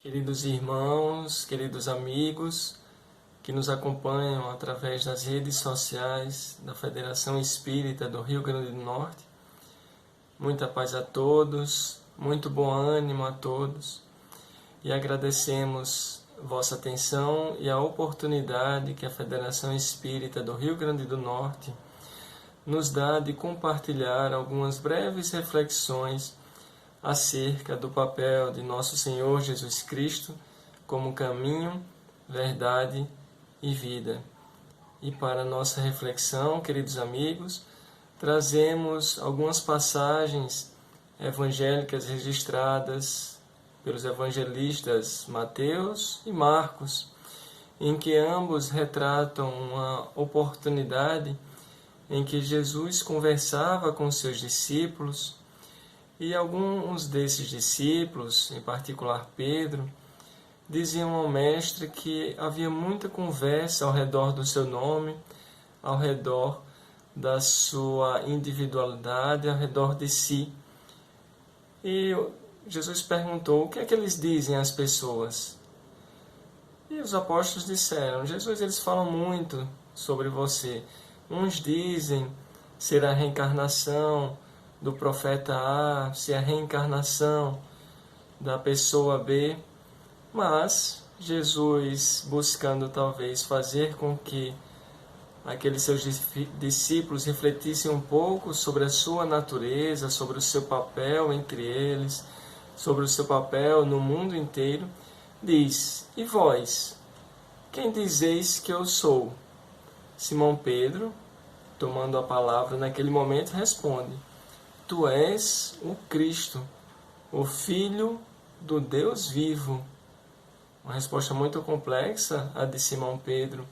Queridos irmãos, queridos amigos que nos acompanham através das redes sociais da Federação Espírita do Rio Grande do Norte, muita paz a todos, muito bom ânimo a todos e agradecemos vossa atenção e a oportunidade que a Federação Espírita do Rio Grande do Norte nos dá de compartilhar algumas breves reflexões acerca do papel de Nosso Senhor Jesus Cristo como caminho, verdade e vida. E para nossa reflexão, queridos amigos, trazemos algumas passagens evangélicas registradas pelos evangelistas Mateus e Marcos, em que ambos retratam uma oportunidade em que Jesus conversava com seus discípulos e alguns desses discípulos, em particular Pedro, diziam ao mestre que havia muita conversa ao redor do seu nome, ao redor da sua individualidade, ao redor de si. E Jesus perguntou: o que é que eles dizem às pessoas? E os apóstolos disseram: Jesus, eles falam muito sobre você. Uns dizem ser a reencarnação do profeta A, se a reencarnação da pessoa B, mas Jesus, buscando talvez fazer com que aqueles seus discípulos refletissem um pouco sobre a sua natureza, sobre o seu papel entre eles, sobre o seu papel no mundo inteiro, diz: e vós, quem dizeis que eu sou? Simão Pedro, tomando a palavra naquele momento, responde: Tu és o Cristo, o Filho do Deus vivo. Uma resposta muito complexa, a de Simão Pedro.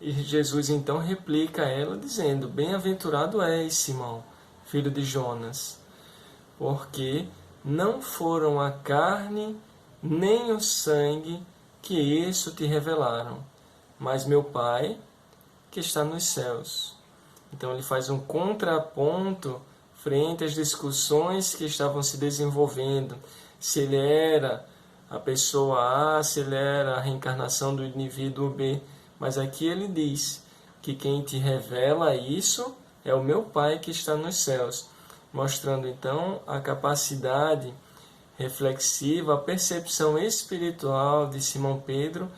E Jesus então replica a ela dizendo: Bem-aventurado és, Simão, filho de Jonas, porque não foram a carne nem o sangue que isso te revelaram, mas meu Pai que está nos céus. Então ele faz um contraponto frente às discussões que estavam se desenvolvendo, se ele era a pessoa A, se ele era a reencarnação do indivíduo B. Mas aqui ele diz que quem te revela isso é o meu Pai que está nos céus, mostrando então a capacidade reflexiva, a percepção espiritual de Simão Pedro,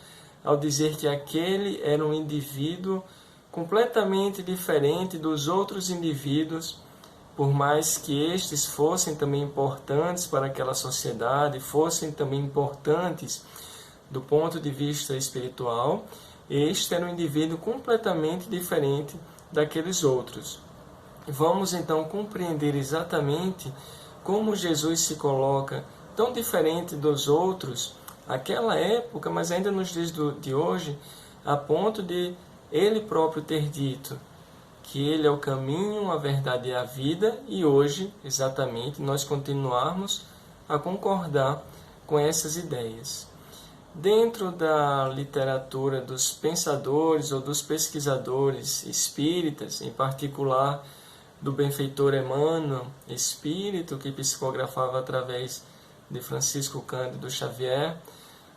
ao dizer que aquele era um indivíduo completamente diferente dos outros indivíduos, por mais que estes fossem também importantes para aquela sociedade, fossem também importantes do ponto de vista espiritual, este era um indivíduo completamente diferente daqueles outros. Vamos então compreender exatamente como Jesus se coloca tão diferente dos outros naquela época, mas ainda nos dias de hoje, a ponto de ele próprio ter dito que ele é o caminho, a verdade e a vida, e hoje, exatamente, nós continuarmos a concordar com essas ideias. Dentro da literatura dos pensadores ou dos pesquisadores espíritas, em particular do benfeitor Emmanuel, espírito que psicografava através de Francisco Cândido Xavier,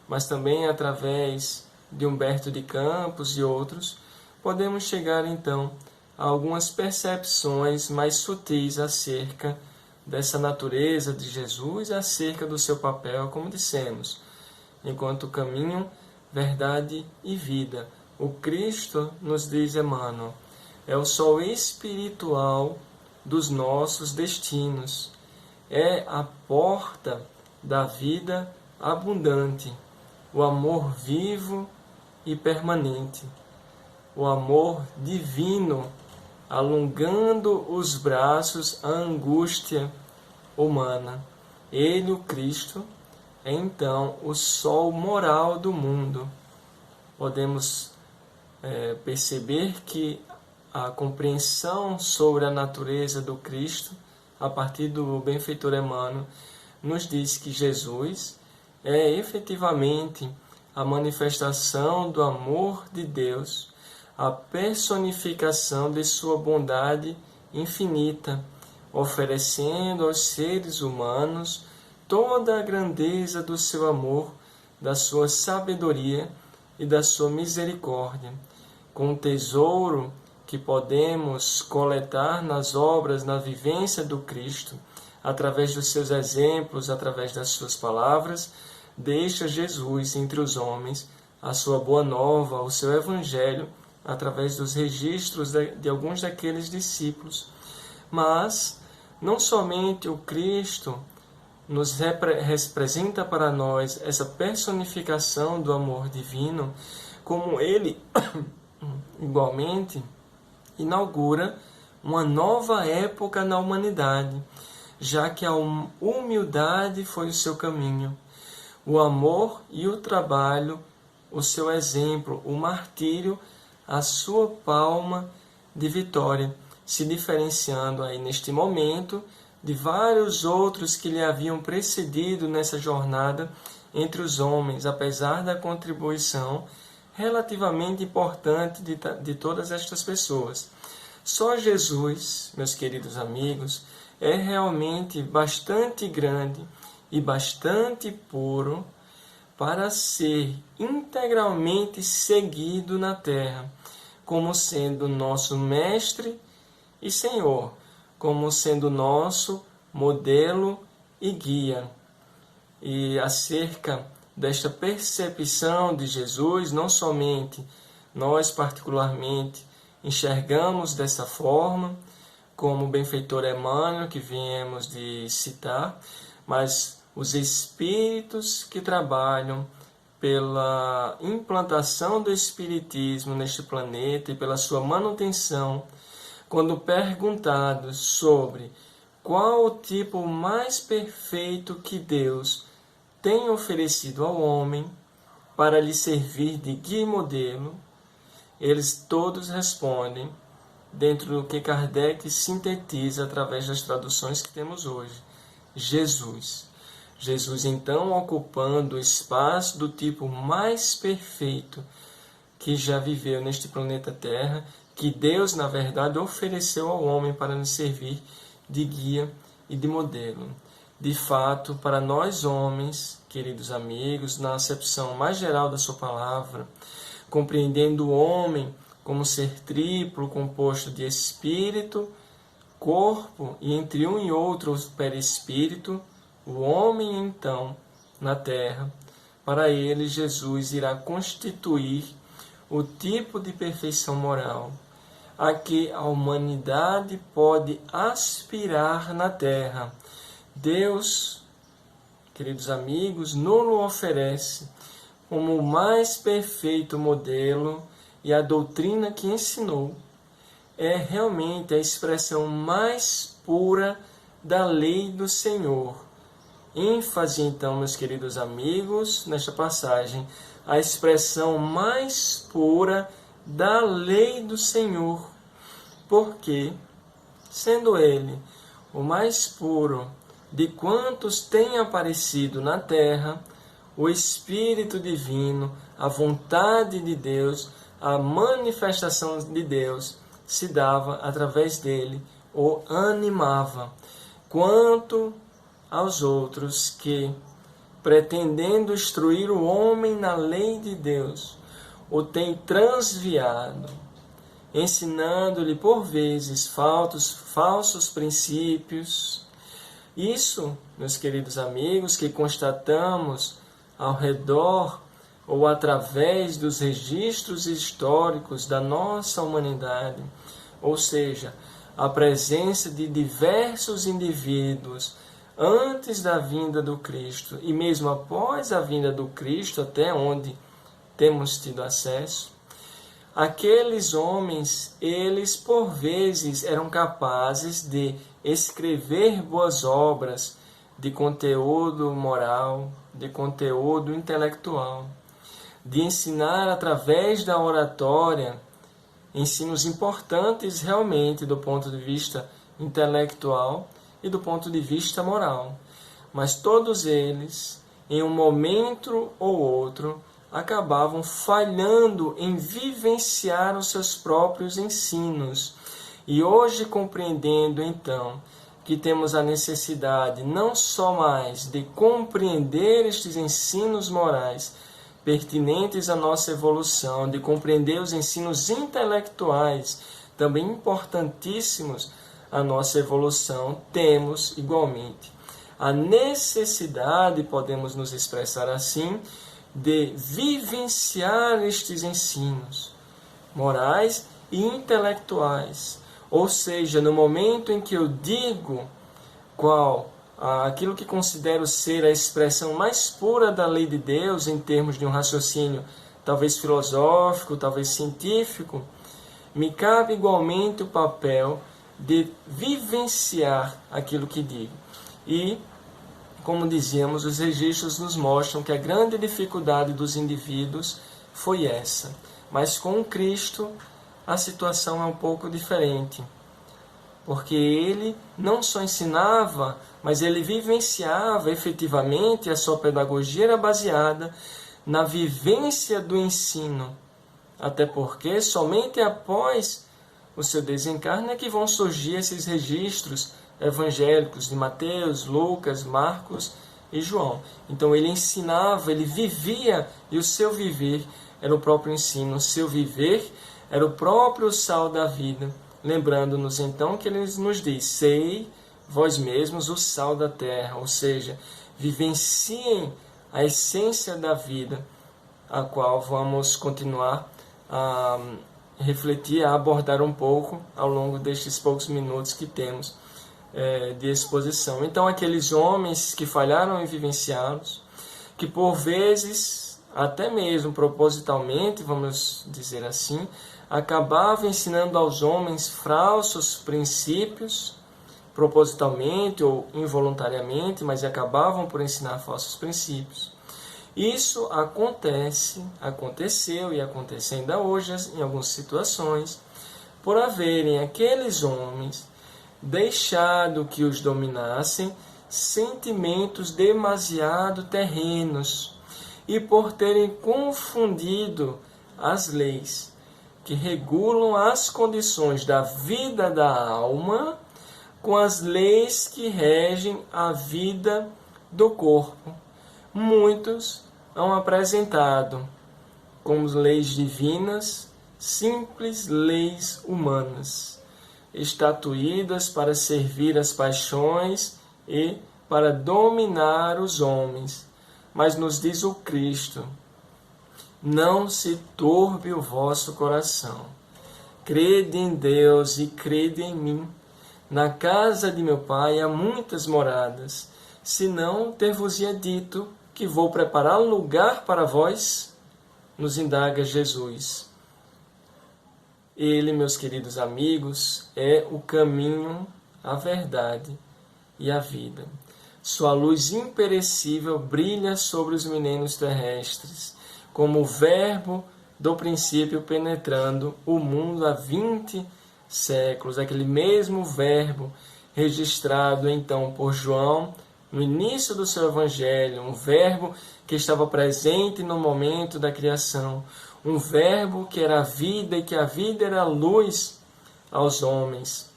mas também através de Humberto de Campos e outros, podemos chegar então a algumas percepções mais sutis acerca dessa natureza de Jesus, acerca do seu papel, como dissemos, enquanto caminho, verdade e vida. O Cristo, nos diz Emmanuel, é o sol espiritual dos nossos destinos, é a porta da vida abundante, o amor vivo e permanente, o amor divino, alongando os braços à angústia humana. Ele, o Cristo, é então o sol moral do mundo. Podemos perceber que a compreensão sobre a natureza do Cristo, a partir do benfeitor Emmanuel, nos diz que Jesus é efetivamente a manifestação do amor de Deus, a personificação de sua bondade infinita, oferecendo aos seres humanos toda a grandeza do seu amor, da sua sabedoria e da sua misericórdia, com o tesouro que podemos coletar nas obras, na vivência do Cristo, através dos seus exemplos, através das suas palavras, deixa Jesus entre os homens a sua boa nova, o seu evangelho, através dos registros de alguns daqueles discípulos. Mas não somente o Cristo nos representa para nós essa personificação do amor divino, como ele, igualmente, inaugura uma nova época na humanidade, já que a humildade foi o seu caminho, o amor e o trabalho, o seu exemplo, o martírio, a sua palma de vitória, se diferenciando aí neste momento de vários outros que lhe haviam precedido nessa jornada entre os homens, apesar da contribuição relativamente importante de todas estas pessoas. Só Jesus, meus queridos amigos, é realmente bastante grande e bastante puro para ser integralmente seguido na terra, como sendo nosso Mestre e Senhor, como sendo nosso modelo e guia. E acerca desta percepção de Jesus, não somente nós particularmente enxergamos dessa forma, como o benfeitor Emmanuel, que viemos de citar, mas os espíritos que trabalham pela implantação do espiritismo neste planeta e pela sua manutenção, quando perguntados sobre qual o tipo mais perfeito que Deus tem oferecido ao homem para lhe servir de guia e modelo, eles todos respondem dentro do que Kardec sintetiza através das traduções que temos hoje: Jesus. Jesus, então, ocupando o espaço do tipo mais perfeito que já viveu neste planeta Terra, que Deus, na verdade, ofereceu ao homem para nos servir de guia e de modelo. De fato, para nós homens, queridos amigos, na acepção mais geral da sua palavra, compreendendo o homem como ser triplo, composto de espírito, corpo e entre um e outro perispírito, o homem, então, na terra, para ele Jesus irá constituir o tipo de perfeição moral a que a humanidade pode aspirar na terra. Deus, queridos amigos, nos oferece como o mais perfeito modelo, e a doutrina que ensinou é realmente a expressão mais pura da lei do Senhor. ênfase, então, meus queridos amigos, nesta passagem, a expressão mais pura da lei do Senhor, porque, sendo Ele o mais puro de quantos têm aparecido na terra, o Espírito Divino, a vontade de Deus, a manifestação de Deus se dava através dele, o animava. Quanto aos outros que, pretendendo instruir o homem na lei de Deus, o têm transviado, ensinando-lhe por vezes falsos princípios. Isso, meus queridos amigos, que constatamos ao redor ou através dos registros históricos da nossa humanidade, ou seja, a presença de diversos indivíduos antes da vinda do Cristo e mesmo após a vinda do Cristo, até onde temos tido acesso, aqueles homens, eles por vezes eram capazes de escrever boas obras de conteúdo moral, de conteúdo intelectual, de ensinar através da oratória ensinos importantes realmente do ponto de vista intelectual e do ponto de vista moral. Mas todos eles, em um momento ou outro, acabavam falhando em vivenciar os seus próprios ensinos. E hoje, compreendendo então que temos a necessidade não só mais de compreender estes ensinos morais pertinentes à nossa evolução, de compreender os ensinos intelectuais, também importantíssimos à nossa evolução, temos igualmente a necessidade, podemos nos expressar assim, de vivenciar estes ensinos morais e intelectuais. Ou seja, no momento em que eu digo aquilo que considero ser a expressão mais pura da lei de Deus, em termos de um raciocínio talvez filosófico, talvez científico, me cabe igualmente o papel de vivenciar aquilo que digo. E, como dizíamos, os registros nos mostram que a grande dificuldade dos indivíduos foi essa. Mas com Cristo a situação é um pouco diferente, porque ele não só ensinava, mas ele vivenciava efetivamente, a sua pedagogia era baseada na vivência do ensino, até porque somente após o seu desencarne é que vão surgir esses registros evangélicos de Mateus, Lucas, Marcos e João. Então ele ensinava, ele vivia, e o seu viver era o próprio ensino, o seu viver era o próprio sal da vida, lembrando-nos então que ele nos diz: sei vós mesmos o sal da terra, ou seja, vivenciem a essência da vida, a qual vamos continuar a refletir, a abordar um pouco ao longo destes poucos minutos que temos de exposição. Então, aqueles homens que falharam em vivenciá-los, que por vezes, até mesmo propositalmente, vamos dizer assim, acabavam ensinando aos homens falsos princípios, propositalmente ou involuntariamente, mas acabavam por ensinar falsos princípios. Isso aconteceu e acontece ainda hoje em algumas situações, por haverem aqueles homens deixado que os dominassem sentimentos demasiado terrenos e por terem confundido as leis que regulam as condições da vida da alma com as leis que regem a vida do corpo. Muitos hão apresentado como leis divinas simples leis humanas, estatuídas para servir as paixões e para dominar os homens. Mas nos diz o Cristo: não se turbe o vosso coração. Crede em Deus e crede em mim. Na casa de meu Pai há muitas moradas. Se não, ter-vos-ia dito que vou preparar lugar para vós, nos indaga Jesus. Ele, meus queridos amigos, é o caminho, a verdade e a vida. Sua luz imperecível brilha sobre os milênios terrestres, como o verbo do princípio penetrando o mundo há 20 séculos. Aquele mesmo verbo registrado então por João no início do seu evangelho, um verbo que estava presente no momento da criação, um verbo que era a vida e que a vida era a luz aos homens.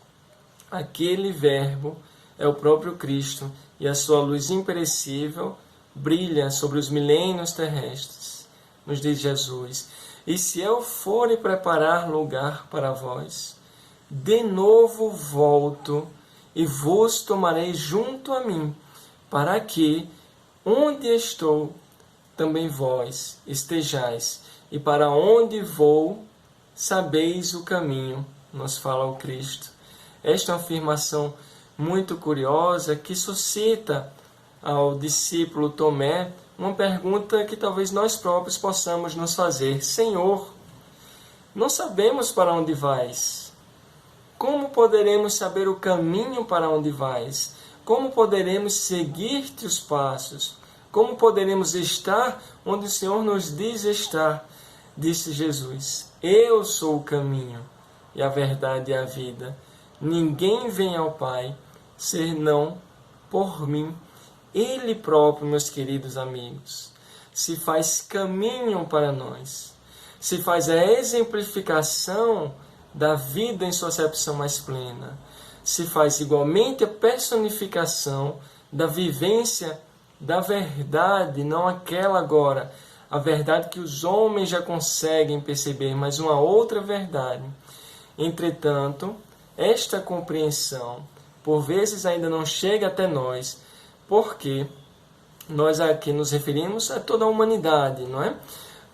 Aquele verbo é o próprio Cristo e a sua luz imperecível brilha sobre os milênios terrestres. Nos diz Jesus: e se eu for e preparar lugar para vós, de novo volto e vos tomarei junto a mim, para que, onde estou, também vós estejais, e para onde vou, sabeis o caminho, nos fala o Cristo. Esta é uma afirmação muito curiosa que suscita ao discípulo Tomé uma pergunta que talvez nós próprios possamos nos fazer: Senhor, não sabemos para onde vais. Como poderemos saber o caminho para onde vais? Como poderemos seguir-te os passos? Como poderemos estar onde o Senhor nos diz estar? Disse Jesus: eu sou o caminho e a verdade e a vida. Ninguém vem ao Pai senão por mim. Ele próprio, meus queridos amigos, se faz caminho para nós, se faz a exemplificação da vida em sua acepção mais plena, se faz igualmente a personificação da vivência da verdade, não aquela agora, a verdade que os homens já conseguem perceber, mas uma outra verdade. Entretanto, esta compreensão, por vezes ainda não chega até nós, porque nós aqui nos referimos a toda a humanidade, não é?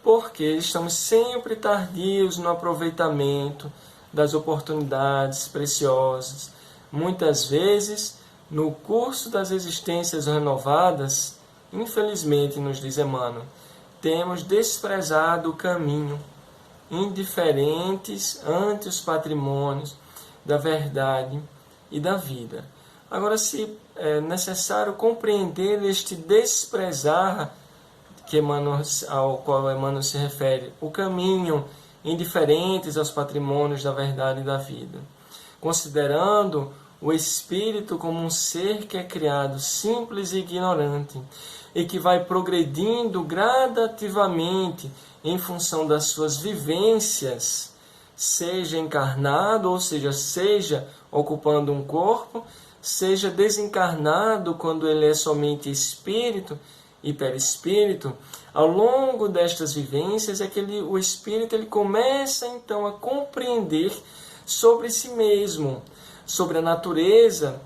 Porque estamos sempre tardios no aproveitamento das oportunidades preciosas. Muitas vezes, no curso das existências renovadas, infelizmente, nos diz Emmanuel, temos desprezado o caminho, indiferentes ante os patrimônios da verdade e da vida. Agora, se é necessário compreender este desprezar ao qual Emmanuel se refere, o caminho, indiferentes aos patrimônios da verdade e da vida, considerando o espírito como um ser que é criado simples e ignorante e que vai progredindo gradativamente em função das suas vivências, seja encarnado, ou seja ocupando um corpo, seja desencarnado quando ele é somente espírito e perispírito. Ao longo destas vivências é que o espírito ele começa então a compreender sobre si mesmo, sobre a natureza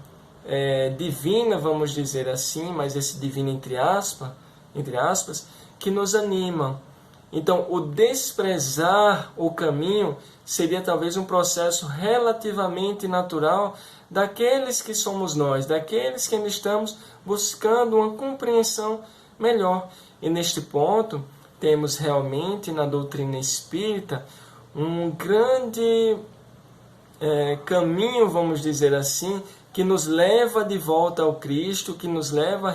divina, vamos dizer assim, mas esse divino entre aspas, que nos anima. Então, o desprezar o caminho seria talvez um processo relativamente natural daqueles que somos nós, daqueles que ainda estamos buscando uma compreensão melhor. E neste ponto, temos realmente na doutrina espírita um grande caminho, vamos dizer assim, que nos leva de volta ao Cristo, que nos leva a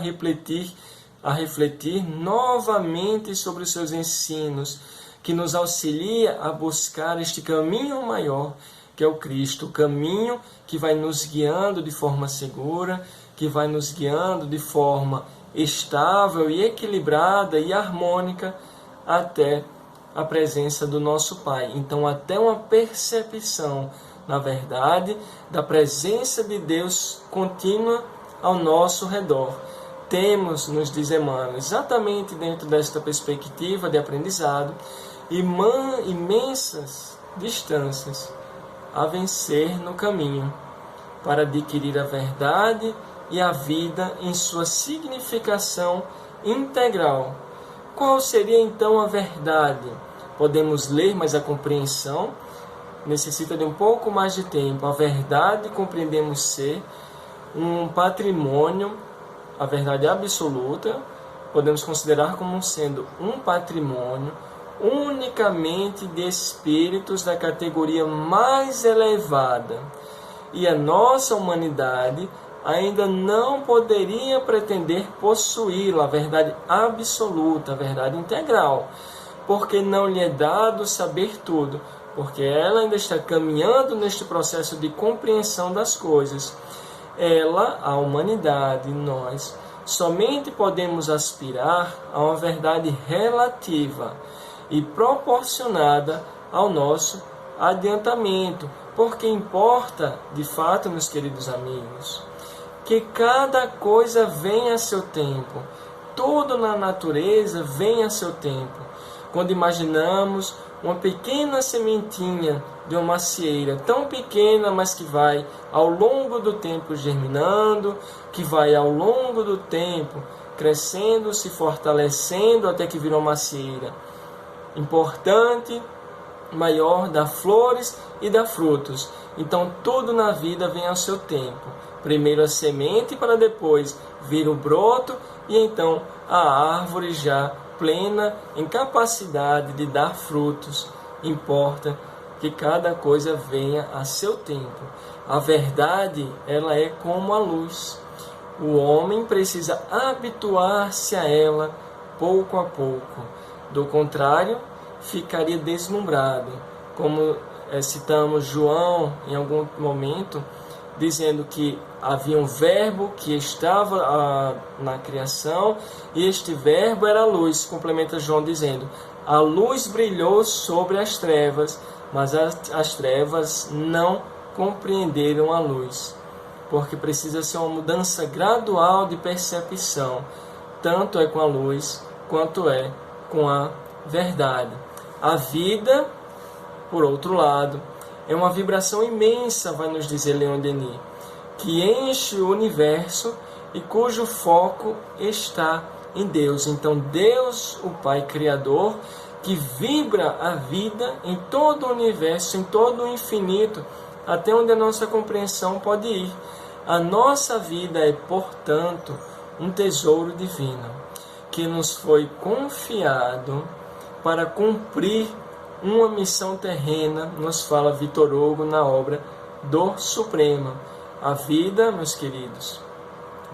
refletir novamente sobre os seus ensinos, que nos auxilia a buscar este caminho maior, que é o Cristo, o caminho que vai nos guiando de forma segura, que vai nos guiando de forma estável e equilibrada e harmônica até a presença do nosso Pai. Então, até uma percepção, na verdade, da presença de Deus contínua ao nosso redor. Temos, nos diz Emmanuel, exatamente dentro desta perspectiva de aprendizado, imensas distâncias a vencer no caminho para adquirir a verdade e a vida em sua significação integral. Qual seria então a verdade? Podemos ler, mas a compreensão necessita de um pouco mais de tempo. A verdade compreendemos ser um patrimônio, a verdade absoluta, podemos considerar como sendo um patrimônio unicamente de espíritos da categoria mais elevada. E a nossa humanidade ainda não poderia pretender possuí-la, a verdade absoluta, a verdade integral, porque não lhe é dado saber tudo, porque ela ainda está caminhando neste processo de compreensão das coisas. Ela, a humanidade, nós, somente podemos aspirar a uma verdade relativa e proporcionada ao nosso adiantamento, porque importa, de fato, meus queridos amigos, que cada coisa venha a seu tempo, tudo na natureza vem a seu tempo. Quando imaginamos uma pequena sementinha de uma macieira, tão pequena, mas que vai ao longo do tempo germinando, que vai ao longo do tempo crescendo, se fortalecendo até que vira uma macieira importante, maior, dá flores e dá frutos. Então tudo na vida vem ao seu tempo. Primeiro a semente para depois vir o broto e então a árvore já plena em capacidade de dar frutos. Importa que cada coisa venha a seu tempo. A verdade, ela é como a luz. O homem precisa habituar-se a ela pouco a pouco. Do contrário, ficaria deslumbrado. Como citamos João em algum momento, dizendo que havia um verbo que estava na criação, e este verbo era a luz. Complementa João dizendo: a luz brilhou sobre as trevas, mas as trevas não compreenderam a luz. porque precisa ser uma mudança gradual de percepção, tanto é com a luz quanto é com a verdade. A vida, por outro lado, é uma vibração imensa, vai nos dizer Leon Denis, que enche o universo e cujo foco está em Deus. Então Deus, o Pai Criador, que vibra a vida em todo o universo, em todo o infinito, até onde a nossa compreensão pode ir. A nossa vida é, portanto, um tesouro divino, que nos foi confiado para cumprir uma missão terrena, nos fala Vitor Hugo na obra Dor Suprema. A vida, meus queridos,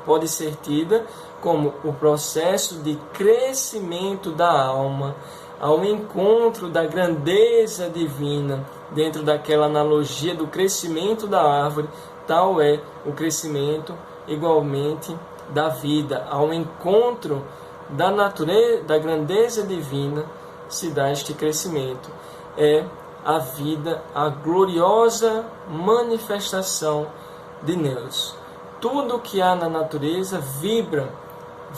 pode ser tida como o processo de crescimento da alma ao encontro da grandeza divina. Dentro daquela analogia do crescimento da árvore, tal é o crescimento igualmente da vida. Ao encontro da natureza, da grandeza divina, se dá este crescimento. É a vida, a gloriosa manifestação de Deus. Tudo que há na natureza vibra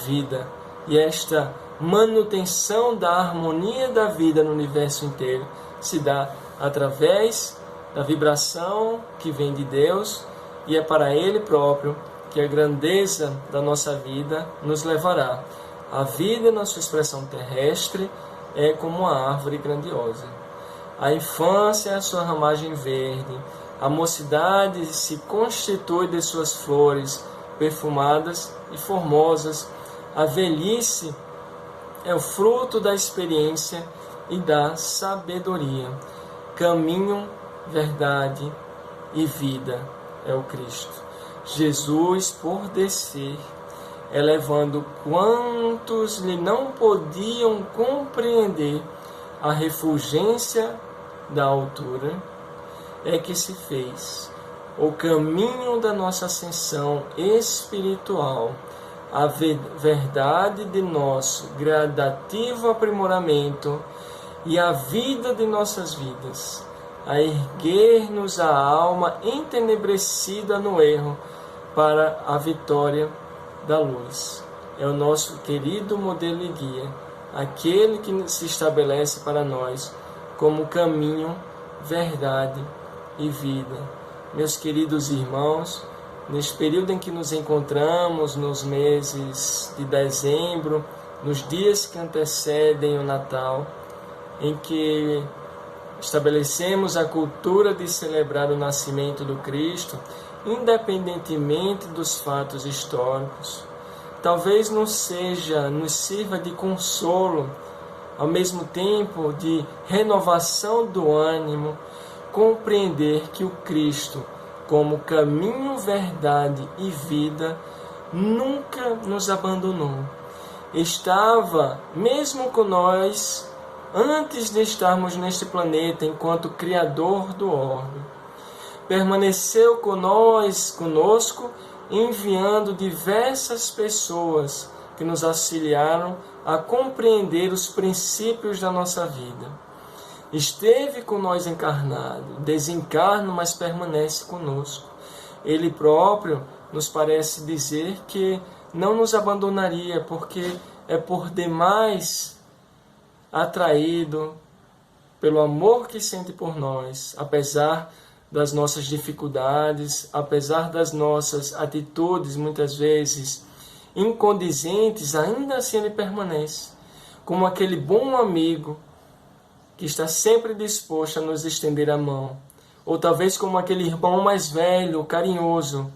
vida. E esta manutenção da harmonia da vida no universo inteiro se dá através da vibração que vem de Deus, e é para Ele próprio que a grandeza da nossa vida nos levará. A vida, na sua expressão terrestre, é como uma árvore grandiosa. A infância é a sua ramagem verde, a mocidade se constitui de suas flores perfumadas e formosas, a velhice é o fruto da experiência e da sabedoria. Caminho, verdade e vida é o Cristo. Jesus, por descer, elevando quantos lhe não podiam compreender a refulgência da altura, é que se fez o caminho da nossa ascensão espiritual, a verdade de nosso gradativo aprimoramento e a vida de nossas vidas, a erguer-nos a alma entenebrecida no erro para a vitória da luz. É o nosso querido modelo e guia, aquele que se estabelece para nós como caminho, verdade e vida. Meus queridos irmãos, neste período em que nos encontramos, nos meses de dezembro, nos dias que antecedem o Natal, em que estabelecemos a cultura de celebrar o nascimento do Cristo, independentemente dos fatos históricos, talvez nos sirva de consolo, ao mesmo tempo de renovação do ânimo, compreender que o Cristo, como caminho, verdade e vida, nunca nos abandonou. Estava mesmo com nós antes de estarmos neste planeta, enquanto Criador do orbe. Permaneceu conosco, enviando diversas pessoas que nos auxiliaram a compreender os princípios da nossa vida. Esteve com nós encarnado, desencarna, mas permanece conosco. Ele próprio nos parece dizer que não nos abandonaria, porque é por demais atraído pelo amor que sente por nós, apesar das nossas dificuldades, apesar das nossas atitudes muitas vezes incondizentes, ainda assim ele permanece como aquele bom amigo que está sempre disposto a nos estender a mão, ou talvez como aquele irmão mais velho, carinhoso,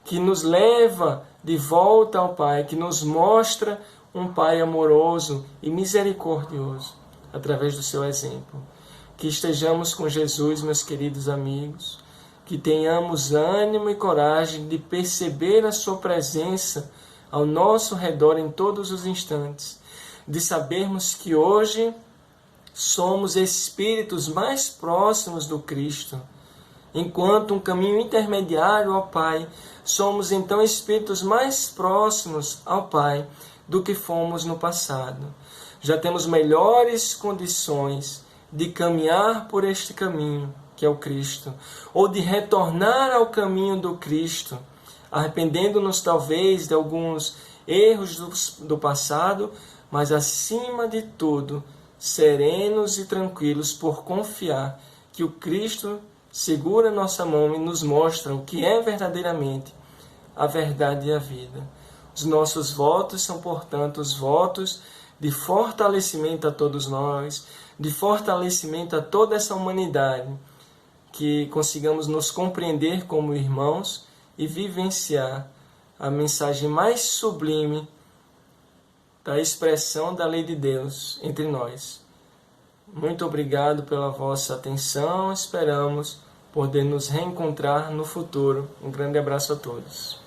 que nos leva de volta ao Pai, que nos mostra um Pai amoroso e misericordioso, através do seu exemplo. Que estejamos com Jesus, meus queridos amigos, que tenhamos ânimo e coragem de perceber a sua presença ao nosso redor em todos os instantes, de sabermos que hoje somos espíritos mais próximos do Cristo. Enquanto um caminho intermediário ao Pai, somos então espíritos mais próximos ao Pai do que fomos no passado. Já temos melhores condições de caminhar por este caminho, que é o Cristo, ou de retornar ao caminho do Cristo, arrependendo-nos talvez de alguns erros do passado, mas acima de tudo, serenos e tranquilos por confiar que o Cristo segura nossa mão e nos mostra o que é verdadeiramente a verdade e a vida. Os nossos votos são, portanto, os votos de fortalecimento a todos nós, de fortalecimento a toda essa humanidade, que consigamos nos compreender como irmãos e vivenciar a mensagem mais sublime da expressão da lei de Deus entre nós. Muito obrigado pela vossa atenção, esperamos poder nos reencontrar no futuro. Um grande abraço a todos.